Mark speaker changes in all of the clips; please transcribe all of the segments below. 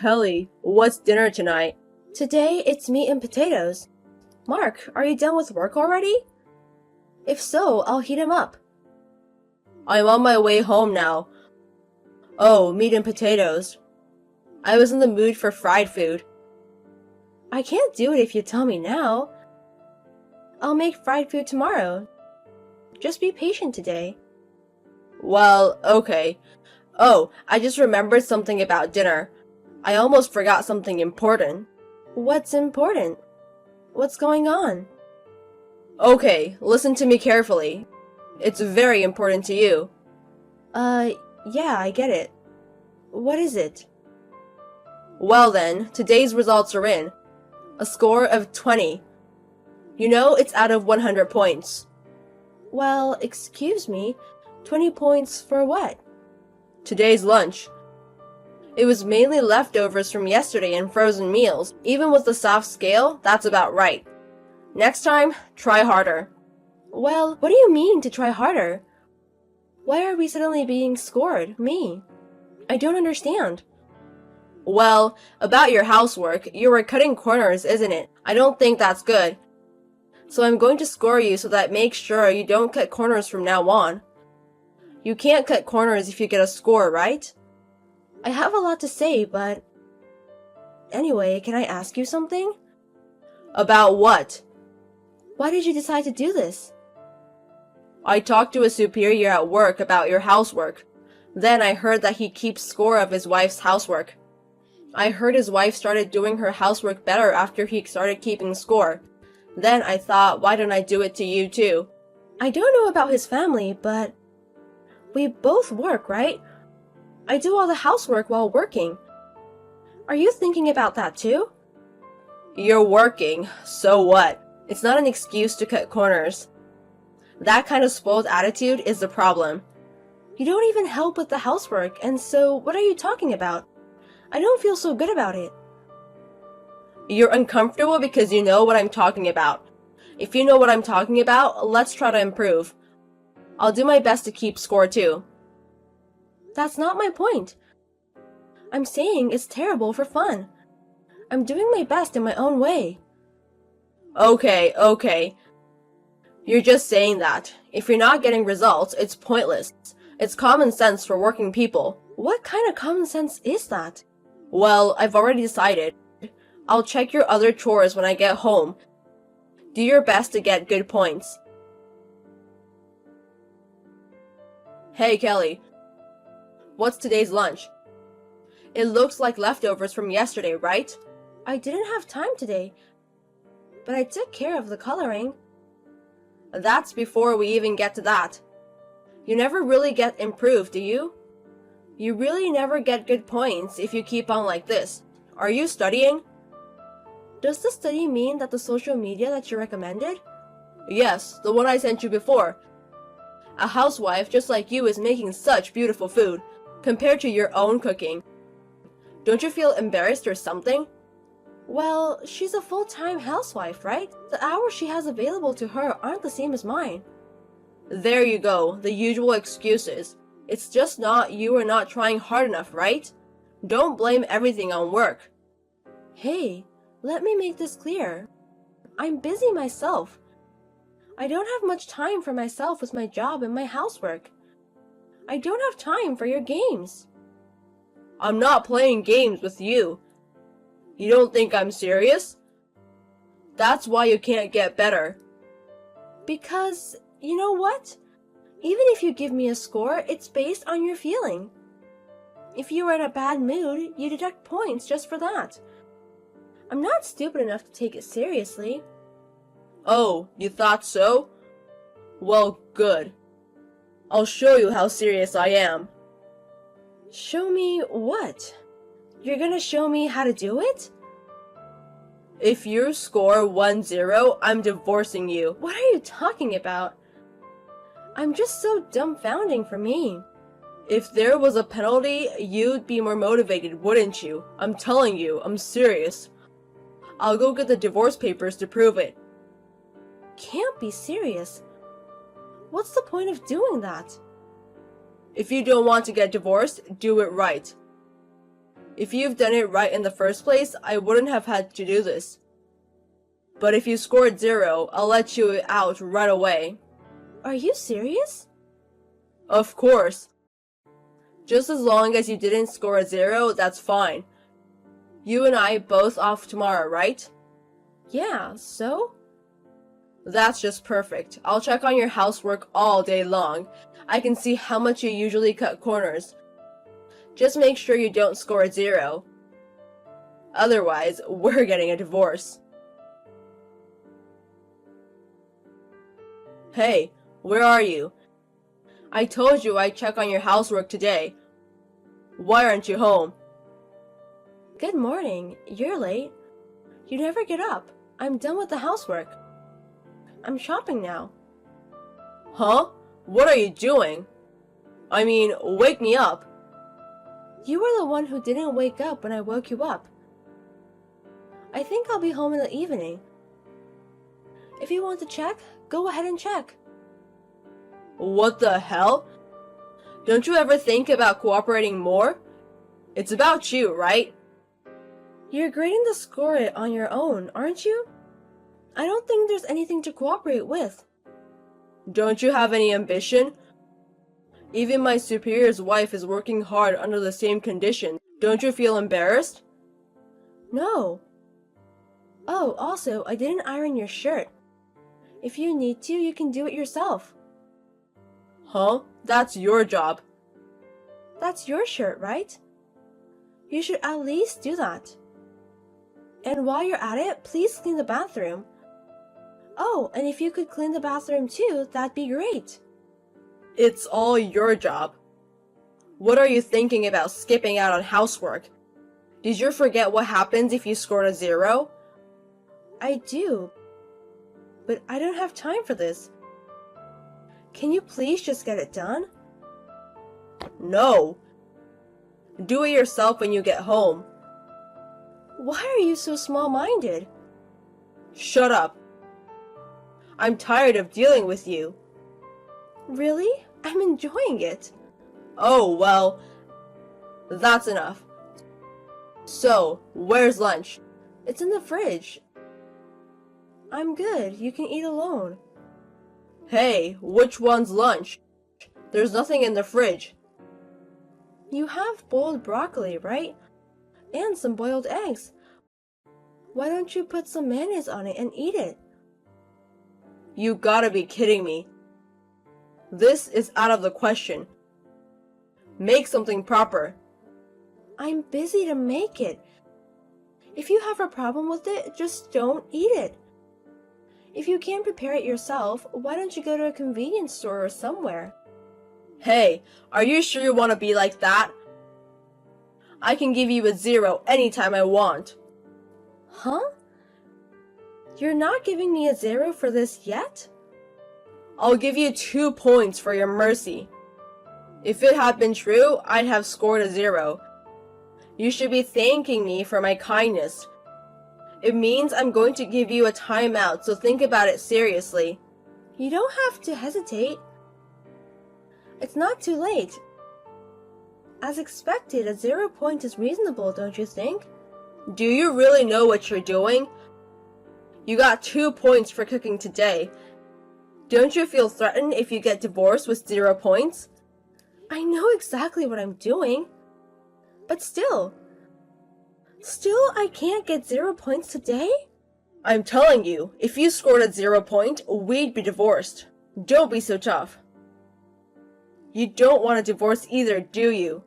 Speaker 1: Kelly, what's dinner tonight?
Speaker 2: Today, it's meat and potatoes. Mark, are you done with work already? If so, I'll heat 'em up.
Speaker 1: I'm on my way home now. Oh, meat and potatoes. I was in the mood for fried food.
Speaker 2: I can't do it if you tell me now. I'll make fried food tomorrow. Just be patient today.
Speaker 1: Well, okay. Oh, I just remembered something about dinner. I almost forgot something important.
Speaker 2: What's important? What's going on?
Speaker 1: Okay, listen to me carefully. It's very important to you.
Speaker 2: Yeah, I get it. What is it?
Speaker 1: Well then, today's results are in. A score of 20. You know it's out of 100 points.
Speaker 2: Well, excuse me, 20 points for what?
Speaker 1: Today's lunch. It was mainly leftovers from yesterday and frozen meals. Even with the soft scale, that's about right. Next time, try harder.
Speaker 2: Well, what do you mean to try harder? Why are we suddenly being scored? Me? I don't understand.
Speaker 1: Well, about your housework, you were cutting corners, isn't it? I don't think that's good. So I'm going to score you so that makes sure you don't cut corners from now on. You can't cut corners if you get a score, right?
Speaker 2: I have a lot to say, but... Anyway, can I ask you something?
Speaker 1: About what?
Speaker 2: Why did you decide to do this?
Speaker 1: I talked to a superior at work about your housework. Then I heard that he keeps score of his wife's housework. I heard his wife started doing her housework better after he started keeping score. Then I thought, why don't I do it to you too?
Speaker 2: I don't know about his family, but... We both work, right? I do all the housework while working. Are you thinking about that too?
Speaker 1: You're working, so what? It's not an excuse to cut corners. That kind of spoiled attitude is the problem.
Speaker 2: You don't even help with the housework, and so what are you talking about? I don't feel so good about it.
Speaker 1: You're uncomfortable because you know what I'm talking about. If you know what I'm talking about, let's try to improve. I'll do my best to keep score too.
Speaker 2: That's not my point. I'm saying it's terrible for fun. I'm doing my best in my own way.
Speaker 1: Okay. You're just saying that. If you're not getting results, it's pointless. It's common sense for working people.
Speaker 2: What kind of common sense is that?
Speaker 1: Well, I've already decided. I'll check your other chores when I get home. Do your best to get good points. Hey, Kelly. What's today's lunch? It looks like leftovers from yesterday, right?
Speaker 2: I didn't have time today, but I took care of the coloring.
Speaker 1: That's before we even get to that. You never really get improved, do you? You really never get good points if you keep on like this. Are you studying?
Speaker 2: Does the study mean that the social media that you recommended?
Speaker 1: Yes, the one I sent you before. A housewife just like you is making such beautiful food, compared to your own cooking. Don't you feel embarrassed or something?
Speaker 2: Well, she's a full-time housewife, right? The hours she has available to her aren't the same as mine.
Speaker 1: There you go, the usual excuses. It's just not you are not trying hard enough, right? Don't blame everything on work.
Speaker 2: Hey, let me make this clear. I'm busy myself. I don't have much time for myself with my job and my housework. I don't have time for your games.
Speaker 1: I'm not playing games with you. You don't think I'm serious? That's why you can't get better.
Speaker 2: Because, you know what? Even if you give me a score, it's based on your feeling. If you are in a bad mood, you deduct points just for that. I'm not stupid enough to take it seriously.
Speaker 1: Oh, you thought so? Well, good. I'll show you how serious I am.
Speaker 2: Show me what? You're gonna show me how to do it?
Speaker 1: If you score 1-0, I'm divorcing you.
Speaker 2: What are you talking about? I'm just so dumbfounding for me.
Speaker 1: If there was a penalty, you'd be more motivated, wouldn't you? I'm telling you, I'm serious. I'll go get the divorce papers to prove it.
Speaker 2: Can't be serious. What's the point of doing that?
Speaker 1: If you don't want to get divorced, do it right. If you've done it right in the first place, I wouldn't have had to do this. But if you scored 0, I'll let you out right away.
Speaker 2: Are you serious?
Speaker 1: Of course. Just as long as you didn't score a 0, that's fine. You and I both off tomorrow, right?
Speaker 2: Yeah, so?
Speaker 1: That's just perfect. I'll check on your housework all day long. I can see how much you usually cut corners. Just make sure you don't score a 0. Otherwise, we're getting a divorce. Hey, where are you? I told you I'd check on your housework today. Why aren't you home?
Speaker 2: Good morning. You're late. You never get up. I'm done with the housework. I'm shopping now.
Speaker 1: Huh? What are you doing? I mean, wake me up.
Speaker 2: You were the one who didn't wake up when I woke you up. I think I'll be home in the evening. If you want to check, go ahead and check.
Speaker 1: What the hell? Don't you ever think about cooperating more? It's about you, right?
Speaker 2: You're grading the score on your own, aren't you? I don't think there's anything to cooperate with.
Speaker 1: Don't you have any ambition? Even my superior's wife is working hard under the same conditions. Don't you feel embarrassed?
Speaker 2: No. Oh, also, I didn't iron your shirt. If you need to, you can do it yourself.
Speaker 1: Huh? That's your job.
Speaker 2: That's your shirt, right? You should at least do that. And while you're at it, please clean the bathroom. Oh, and if you could clean the bathroom too, that'd be great.
Speaker 1: It's all your job. What are you thinking about skipping out on housework? Did you forget what happens if you scored a 0?
Speaker 2: I do, but I don't have time for this. Can you please just get it done?
Speaker 1: No. Do it yourself when you get home.
Speaker 2: Why are you so small-minded?
Speaker 1: Shut up. I'm tired of dealing with you.
Speaker 2: Really? I'm enjoying it.
Speaker 1: Oh, well, that's enough. So, where's lunch?
Speaker 2: It's in the fridge. I'm good. You can eat alone.
Speaker 1: Hey, which one's lunch? There's nothing in the fridge.
Speaker 2: You have boiled broccoli, right? And some boiled eggs. Why don't you put some mayonnaise on it and eat it?
Speaker 1: You gotta be kidding me. This is out of the question. Make something proper.
Speaker 2: I'm busy to make it. If you have a problem with it, just don't eat it. If you can't prepare it yourself, why don't you go to a convenience store or somewhere?
Speaker 1: Hey, are you sure you want to be like that? I can give you a 0 anytime I want.
Speaker 2: Huh? You're not giving me a 0 for this yet?
Speaker 1: I'll give you 2 points for your mercy. If it had been true, I'd have scored a 0. You should be thanking me for my kindness. It means I'm going to give you a timeout, so think about it seriously.
Speaker 2: You don't have to hesitate. It's not too late. As expected, a 0 point is reasonable, don't you think?
Speaker 1: Do you really know what you're doing? You got 2 points for cooking today. Don't you feel threatened if you get divorced with 0 points?
Speaker 2: I know exactly what I'm doing. But still, I can't get 0 points today?
Speaker 1: I'm telling you, if you scored a 0 point, we'd be divorced. Don't be so tough. You don't want a divorce either, do you?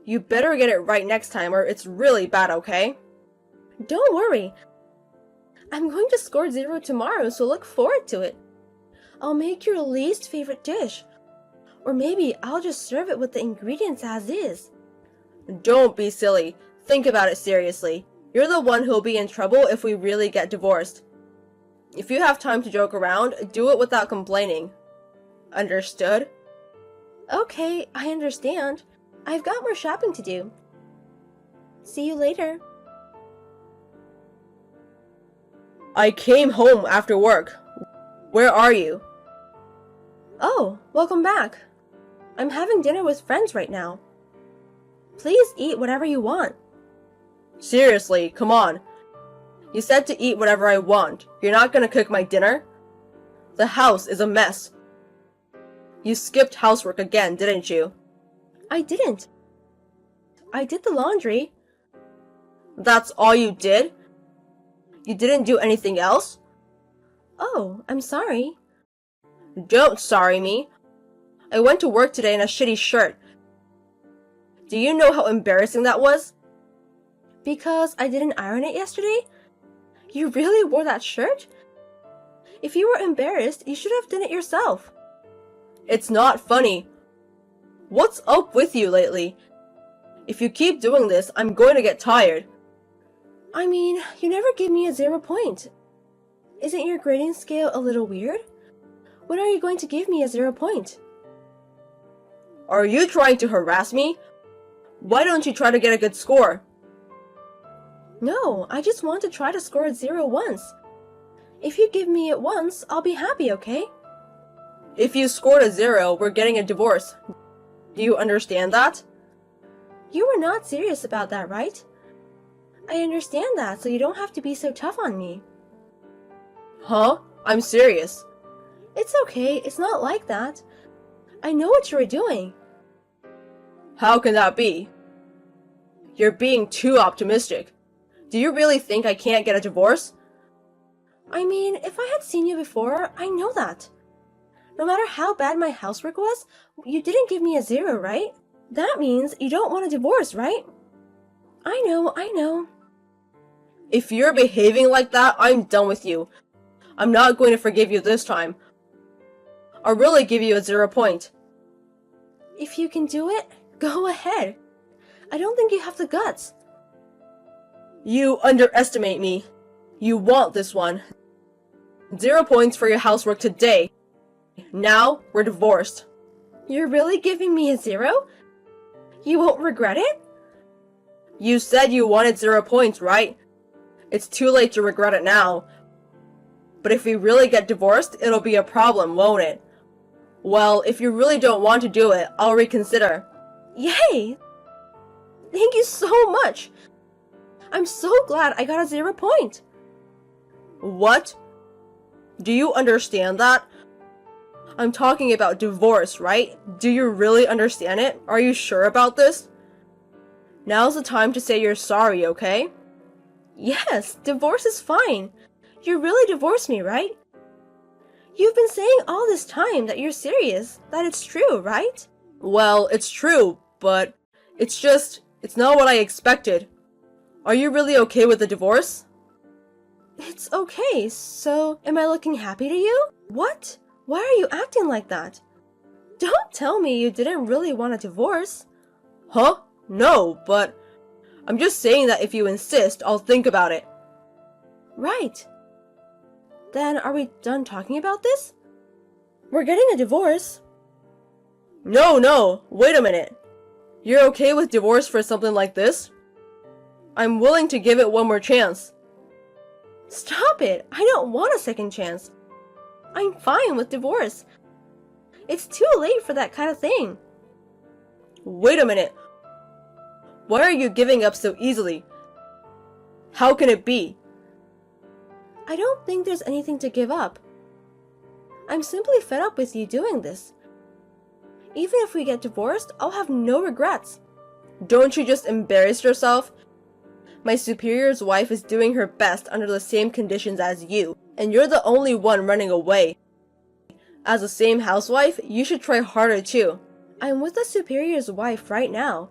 Speaker 1: You better get it right next time or it's really bad, okay?
Speaker 2: Don't worry. I'm going to score 0 tomorrow, so look forward to it. I'll make your least favorite dish. Or maybe I'll just serve it with the ingredients as is.
Speaker 1: Don't be silly. Think about it seriously. You're the one who'll be in trouble if we really get divorced. If you have time to joke around, do it without complaining. Understood?
Speaker 2: Okay, I understand. I've got more shopping to do. See you later.
Speaker 1: I came home after work. Where are you?
Speaker 2: Oh, welcome back. I'm having dinner with friends right now. Please eat whatever you want.
Speaker 1: Seriously, come on. You said to eat whatever I want. You're not gonna cook my dinner? The house is a mess. You skipped housework again, didn't you?
Speaker 2: I didn't. I did the laundry.
Speaker 1: That's all you did? You didn't do anything else?
Speaker 2: Oh, I'm sorry.
Speaker 1: Don't sorry me. I went to work today in a shitty shirt. Do you know how embarrassing that was?
Speaker 2: Because I didn't iron it yesterday? You really wore that shirt? If you were embarrassed, you should have done it yourself.
Speaker 1: It's not funny. What's up with you lately? If you keep doing this, I'm going to get tired.
Speaker 2: I mean, you never give me a 0 point. Isn't your grading scale a little weird? When are you going to give me a 0 point?
Speaker 1: Are you trying to harass me? Why don't you try to get a good score?
Speaker 2: No, I just want to try to score a 0 once. If you give me it once, I'll be happy, okay?
Speaker 1: If you scored a 0, we're getting a divorce. Do you understand that?
Speaker 2: You were not serious about that, right? I understand that, so you don't have to be so tough on me.
Speaker 1: Huh? I'm serious.
Speaker 2: It's okay, it's not like that. I know what you were doing.
Speaker 1: How can that be? You're being too optimistic. Do you really think I can't get a divorce?
Speaker 2: I mean, if I had seen you before, I know that. No matter how bad my housework was, you didn't give me a 0, right? That means you don't want a divorce, right? I know.
Speaker 1: If you're behaving like that, I'm done with you. I'm not going to forgive you this time. I'll really give you a 0 point.
Speaker 2: If you can do it, go ahead. I don't think you have the guts.
Speaker 1: You underestimate me. You want this one. 0 points for your housework today. Now, we're divorced.
Speaker 2: You're really giving me a 0? You won't regret it?
Speaker 1: You said you wanted 0 points, right? It's too late to regret it now. But if we really get divorced, it'll be a problem, won't it? Well, if you really don't want to do it, I'll reconsider.
Speaker 2: Yay! Thank you so much! I'm so glad I got a 0 point.
Speaker 1: What? Do you understand that? I'm talking about divorce, right? Do you really understand it? Are you sure about this? Now's the time to say you're sorry, okay?
Speaker 2: Yes, divorce is fine. You really divorced me, right? You've been saying all this time that you're serious, that it's true, right?
Speaker 1: Well, it's true, but it's not what I expected. Are you really okay with the divorce?
Speaker 2: It's okay, so am I looking happy to you? What? Why are you acting like that? Don't tell me you didn't really want a divorce.
Speaker 1: Huh? No, but I'm just saying that if you insist, I'll think about it.
Speaker 2: Right. Then are we done talking about this? We're getting a divorce.
Speaker 1: No, wait a minute. You're okay with divorce for something like this? I'm willing to give it one more chance.
Speaker 2: Stop it! I don't want a second chance. I'm fine with divorce. It's too late for that kind of thing.
Speaker 1: Wait a minute. Why are you giving up so easily? How can it be?
Speaker 2: I don't think there's anything to give up. I'm simply fed up with you doing this. Even if we get divorced, I'll have no regrets.
Speaker 1: Don't you just embarrass yourself? My superior's wife is doing her best under the same conditions as you, and you're the only one running away. As the same housewife, you should try harder too.
Speaker 2: I'm with the superior's wife right now.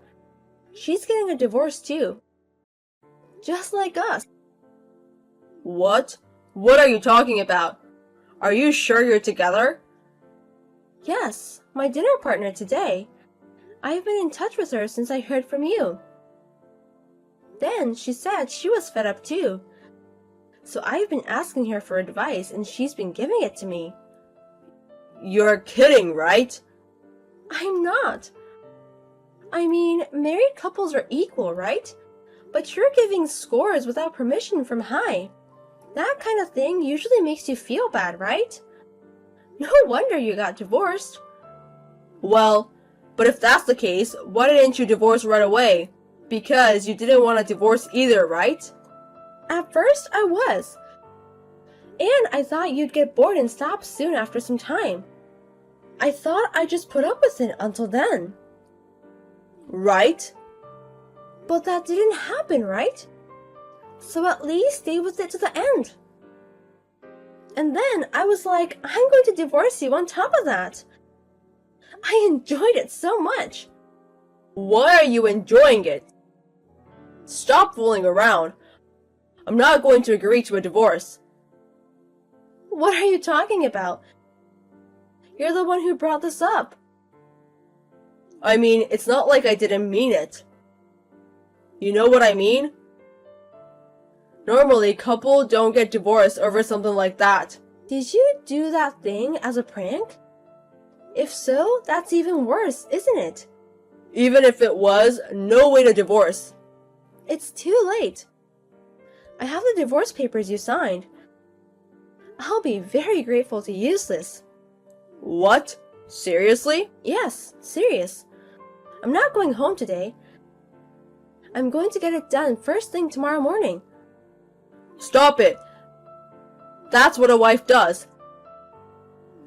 Speaker 2: She's getting a divorce too. Just like us.
Speaker 1: What? What are you talking about? Are you sure you're together?
Speaker 2: Yes, my dinner partner today. I've been in touch with her since I heard from you. Then she said she was fed up too. So I've been asking her for advice and she's been giving it to me.
Speaker 1: You're kidding, right?
Speaker 2: I'm not. I mean, married couples are equal, right? But you're giving scores without permission from high. That kind of thing usually makes you feel bad, right? No wonder you got divorced.
Speaker 1: Well, But if that's the case, why didn't you divorce right away? Because you didn't want a divorce either, right?
Speaker 2: At first, I was. And I thought you'd get bored and stop soon after some time. I thought I'd just put up with it until then.
Speaker 1: Right?
Speaker 2: But that didn't happen, right? So at least stay with it to the end. And then I was like, I'm going to divorce you on top of that. I enjoyed it so much.
Speaker 1: Why are you enjoying it? Stop fooling around. I'm not going to agree to a divorce.
Speaker 2: What are you talking about? You're the one who brought this up.
Speaker 1: I mean, it's not like I didn't mean it. You know what I mean? Normally, couples don't get divorced over something like that.
Speaker 2: Did you do that thing as a prank? If so, that's even worse, isn't it?
Speaker 1: Even if it was, no way to divorce.
Speaker 2: It's too late. I have the divorce papers you signed. I'll be very grateful to use this.
Speaker 1: What? Seriously?
Speaker 2: Yes, serious. I'm not going home today. I'm going to get it done first thing tomorrow morning.
Speaker 1: Stop it. That's what a wife does.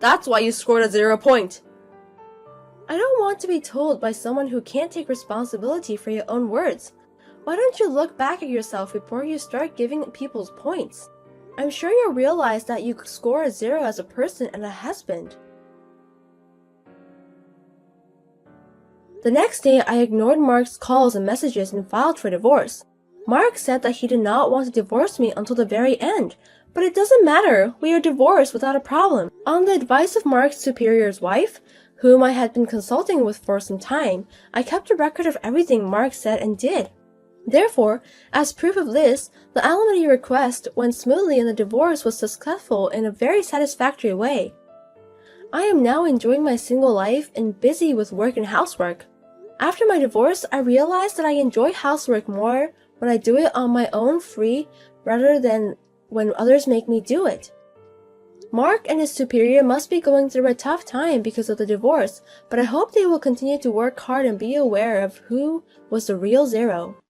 Speaker 1: That's why you scored a 0 point.
Speaker 2: I don't want to be told by someone who can't take responsibility for your own words. Why don't you look back at yourself before you start giving people's points? I'm sure you'll realize that you score a 0 as a person and a husband. The next day, I ignored Mark's calls and messages and filed for divorce. Mark said that he did not want to divorce me until the very end, but it doesn't matter, we are divorced without a problem. On the advice of Mark's superior's wife, whom I had been consulting with for some time, I kept a record of everything Mark said and did. Therefore, as proof of this, the alimony request went smoothly and the divorce was successful in a very satisfactory way. I am now enjoying my single life and busy with work and housework. After my divorce, I realized that I enjoy housework more when I do it on my own free rather than when others make me do it. Mark and his superior must be going through a tough time because of the divorce, but I hope they will continue to work hard and be aware of who was the real 0.